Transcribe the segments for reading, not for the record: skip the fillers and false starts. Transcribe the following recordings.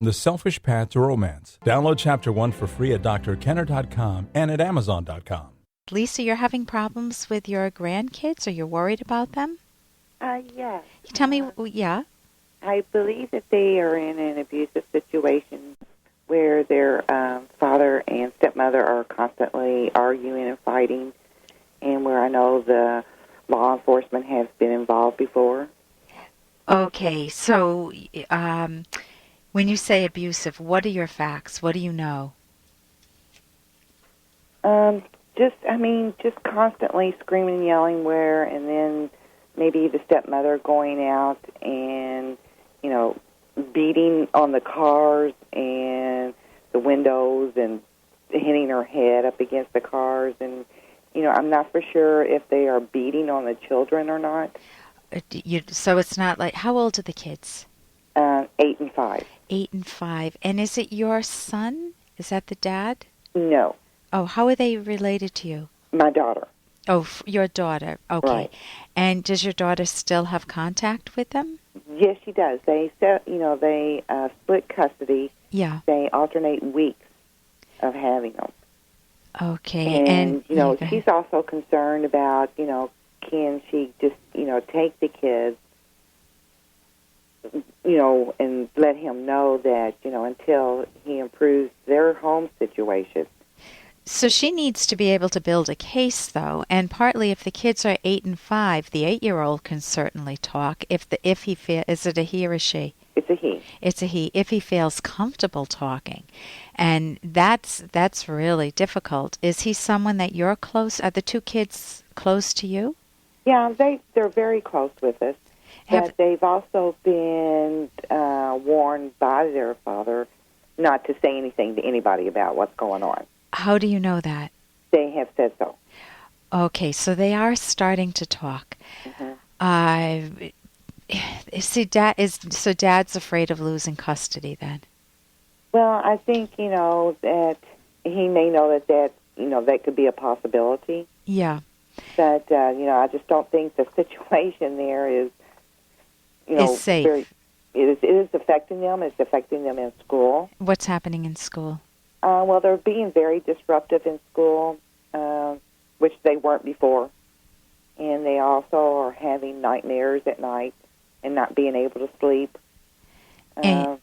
The Selfish Path to Romance. Download Chapter 1 for free at drkenner.com and at amazon.com. Lisa, you're having problems with your grandkids? Are you worried about them? Yes. Tell me, yeah? I believe that they are in an abusive situation where their father and stepmother are constantly arguing and fighting, and where I know the law enforcement has been involved before. Okay, so when you say abusive, what are your facts? What do you know? Just constantly screaming and yelling and then maybe the stepmother going out and, beating on the cars and the windows and hitting her head up against the cars. And, I'm not for sure if they are beating on the children or not. So it's not like, how old are the kids? 8 and 5. 8 and 5. And is it your son? Is that the dad? No. Oh, how are they related to you? My daughter. Oh, your daughter. Okay. Right. And does your daughter still have contact with them? Yes, she does. They split custody. Yeah. They alternate weeks of having them. Okay. And she's also concerned about, can she just, take the kids, and let him know that, until he improves their home situation. So she needs to be able to build a case, though, and partly if the kids are 8 and 5, the 8-year-old can certainly talk. Is it a he or a she? It's a he. It's a he. If he feels comfortable talking, and that's really difficult. Is he someone that you're close? Are the two kids close to you? Yeah, they're very close with us. But they've also been warned by their father not to say anything to anybody about what's going on. How do you know that? They have said so. Okay, so they are starting to talk. Mm-hmm. So Dad's afraid of losing custody then? Well, I think, that he may know that could be a possibility. Yeah. But, I just don't think the situation there is, is safe. It is affecting them. It's affecting them in school. What's happening in school? Well, they're being very disruptive in school, which they weren't before. And they also are having nightmares at night and not being able to sleep.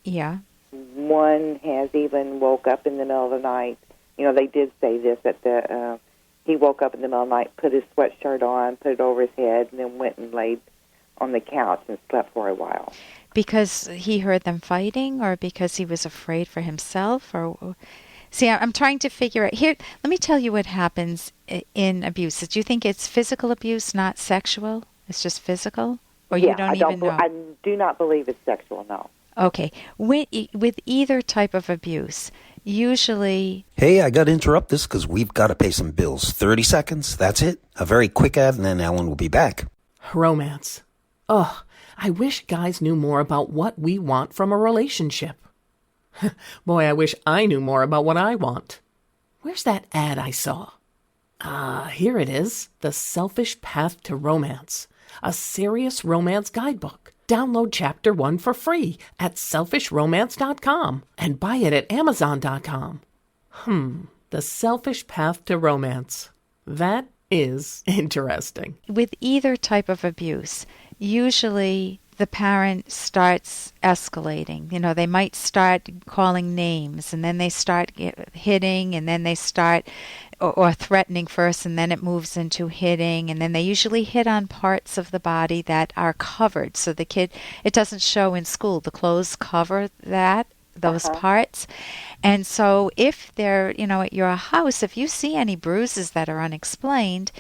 Yeah. One has even woke up in the middle of the night. They did say this, that he woke up in the middle of the night, put his sweatshirt on, put it over his head, and then went and laid on the couch and slept for a while. Because he heard them fighting, or because he was afraid for himself? Or see, I'm trying to figure out. Here, let me tell you what happens in abuse. Do you think it's physical abuse, not sexual? It's just physical? Or you don't even know? I do not believe it's sexual, no. Okay. With either type of abuse, usually... Hey, I got to interrupt this because we've got to pay some bills. 30 seconds, that's it. A very quick ad, and then Ellen will be back. Romance. Ugh, I wish guys knew more about what we want from a relationship. Boy, I wish I knew more about what I want. Where's that ad I saw? Here it is. The Selfish Path to Romance. A serious romance guidebook. Download Chapter 1 for free at selfishromance.com and buy it at amazon.com. The Selfish Path to Romance. That is interesting. With either type of abuse, usually the parent starts escalating. They might start calling names, and then they start hitting, and then they start or threatening first, and then it moves into hitting, and then they usually hit on parts of the body that are covered. So the kid, it doesn't show in school. The clothes cover those parts. And so if they're, at your house, if you see any bruises that are unexplained,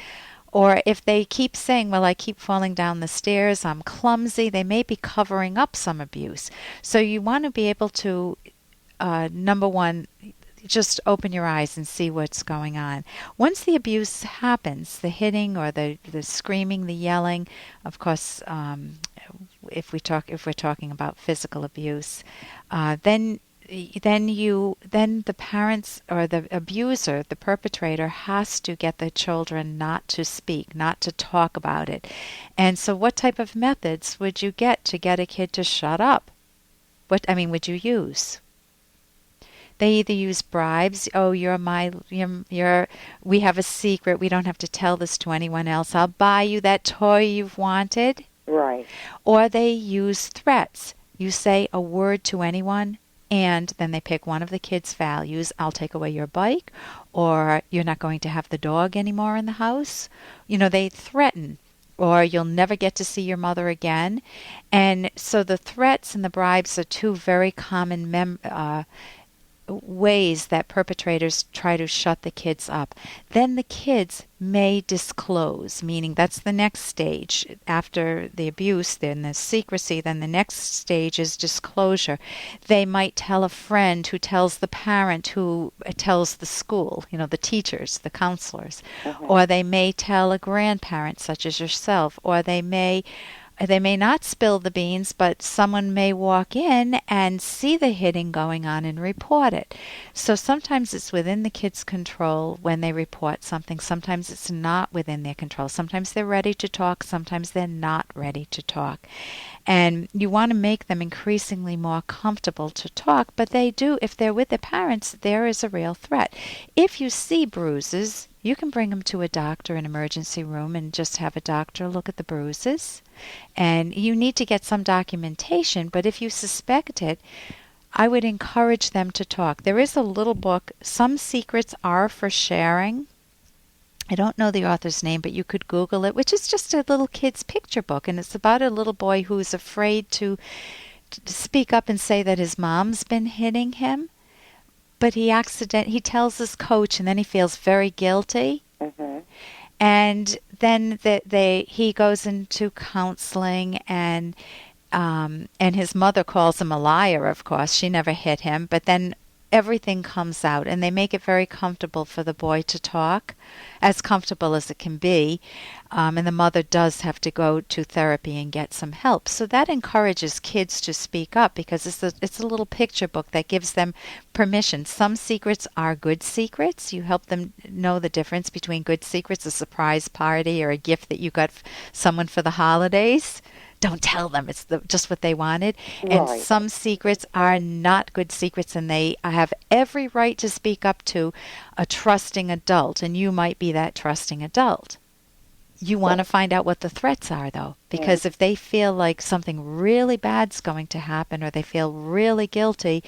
or if they keep saying, well, I keep falling down the stairs, I'm clumsy, they may be covering up some abuse. So you want to be able to, number one, just open your eyes and see what's going on. Once the abuse happens, the hitting or the screaming, the yelling, of course, if we're talking about physical abuse, then the parents or the abuser, the perpetrator, has to get the children not to speak, not to talk about it. And so what type of methods would you get to get a kid to shut up? would you use? They either use bribes. Oh, we have a secret. We don't have to tell this to anyone else. I'll buy you that toy you've wanted. Right. Or they use threats. You say a word to anyone, and then they pick one of the kids' values. I'll take away your bike, or you're not going to have the dog anymore in the house. They threaten. Or you'll never get to see your mother again. And so the threats and the bribes are two very common ways that perpetrators try to shut the kids up. Then the kids may disclose, meaning that's the next stage. After the abuse, then the secrecy, then the next stage is disclosure. They might tell a friend who tells the parent who tells the school, the teachers, the counselors. Or they may tell a grandparent such as yourself, or they may not spill the beans, but someone may walk in and see the hitting going on and report it. So sometimes it's within the kids' control when they report something. Sometimes it's not within their control. Sometimes they're ready to talk. Sometimes they're not ready to talk. And you want to make them increasingly more comfortable to talk, but they do. If they're with the parents, there is a real threat. If you see bruises, you can bring them to a doctor in emergency room and just have a doctor look at the bruises. And you need to get some documentation, but if you suspect it, I would encourage them to talk. There is a little book, Some Secrets Are for Sharing. I don't know the author's name, but you could Google it, which is just a little kid's picture book. And it's about a little boy who's afraid to speak up and say that his mom's been hitting him. But he tells his coach, and then he feels very guilty. And then he goes into counseling, and his mother calls him a liar, of course. She never hit him. But then everything comes out, and they make it very comfortable for the boy to talk, as comfortable as it can be. And the mother does have to go to therapy and get some help. So that encourages kids to speak up, because it's a little picture book that gives them permission. Some secrets are good secrets. You help them know the difference between good secrets, a surprise party, or a gift that you got someone for the holidays. Don't tell them. It's just what they wanted. Right. And some secrets are not good secrets, and they have every right to speak up to a trusting adult, and you might be that trusting adult. You want to find out what the threats are, though, because if they feel like something really bad's going to happen, or they feel really guilty,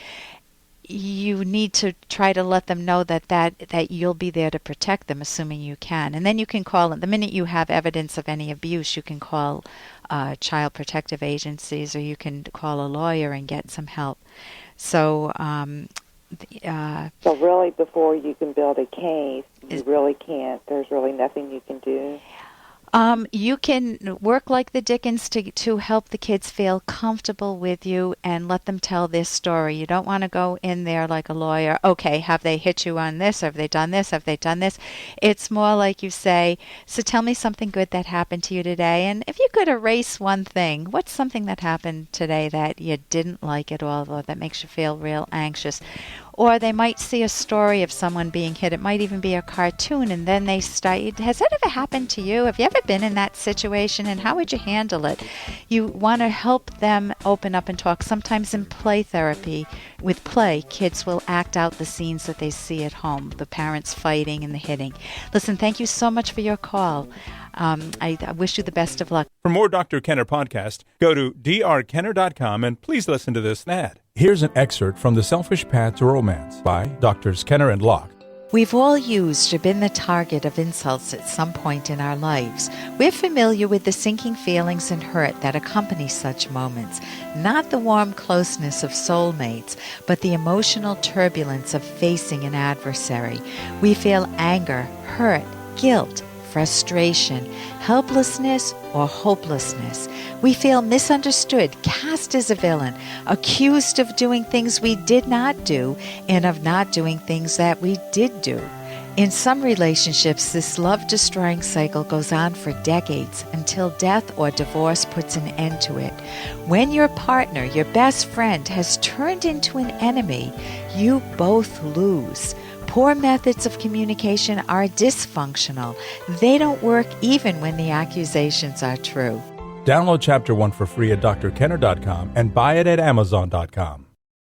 you need to try to let them know that you'll be there to protect them, assuming you can. And then you can call, the minute you have evidence of any abuse, you can call child protective agencies, or you can call a lawyer and get some help. So really, before you can build a case, you really can't. There's really nothing you can do. You can work like the Dickens to help the kids feel comfortable with you and let them tell their story. You don't want to go in there like a lawyer. Okay, have they hit you on this? Have they done this? Have they done this? It's more like you say, so tell me something good that happened to you today. And if you could erase one thing, what's something that happened today that you didn't like at all, or that makes you feel real anxious? Or they might see a story of someone being hit. It might even be a cartoon, and then they start, has that ever happened to you? Have you ever been in that situation, and how would you handle it? You want to help them open up and talk. Sometimes in play therapy, with play, kids will act out the scenes that they see at home, the parents fighting and the hitting. Listen, thank you so much for your call. I wish you the best of luck. For more Dr. Kenner podcast, go to drkenner.com and please listen to this ad. Here's an excerpt from The Selfish Path to Romance by Drs. Kenner and Locke. We've all used or been the target of insults at some point in our lives. We're familiar with the sinking feelings and hurt that accompany such moments, not the warm closeness of soulmates, but the emotional turbulence of facing an adversary. We feel anger, hurt, guilt, frustration, helplessness, or hopelessness. We feel misunderstood, cast as a villain, accused of doing things we did not do, and of not doing things that we did do. In some relationships, this love-destroying cycle goes on for decades until death or divorce puts an end to it. When your partner, your best friend, has turned into an enemy, you both lose. Poor methods of communication are dysfunctional. They don't work even when the accusations are true. Download Chapter 1 for free at drkenner.com and buy it at amazon.com.